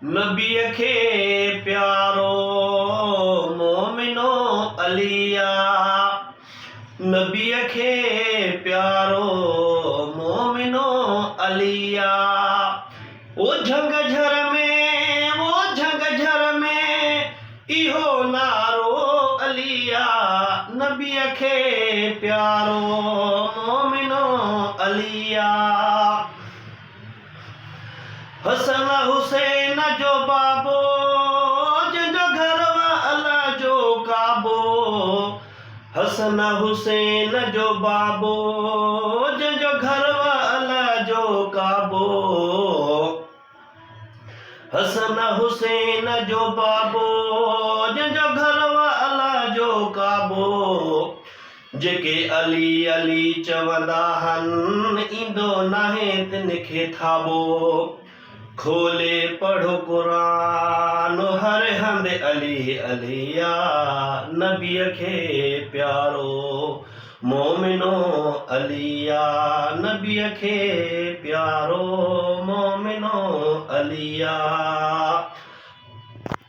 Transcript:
नबीअ खे प्यारो मोमिनो अलिया। नबीअ खे प्यारो मोमिनो अलिया। वो झंगझर में इहो नारो अलिया। नबीअ खे प्यारो मोमिनो अलिया। हसन हुसैन जो बाबो जंहिंजो घर अल्लाह जो काबो। हसन हुसैन जो बाबो जंहिंजो घर अल्लाह जो काबो। हसन हुसैन जो बाबो जंहिंजो घर अल्लाह जो काबो। जेके अली अली चवंदा हन ईंदो नाहे तिन खे थाबो। खोले पढ़ो कुरान हर हंधि अली अलिया। नबीअ खे प्यारो मोमिनो अलिया। नबीअ खे प्यारो मोमिनो अलिया।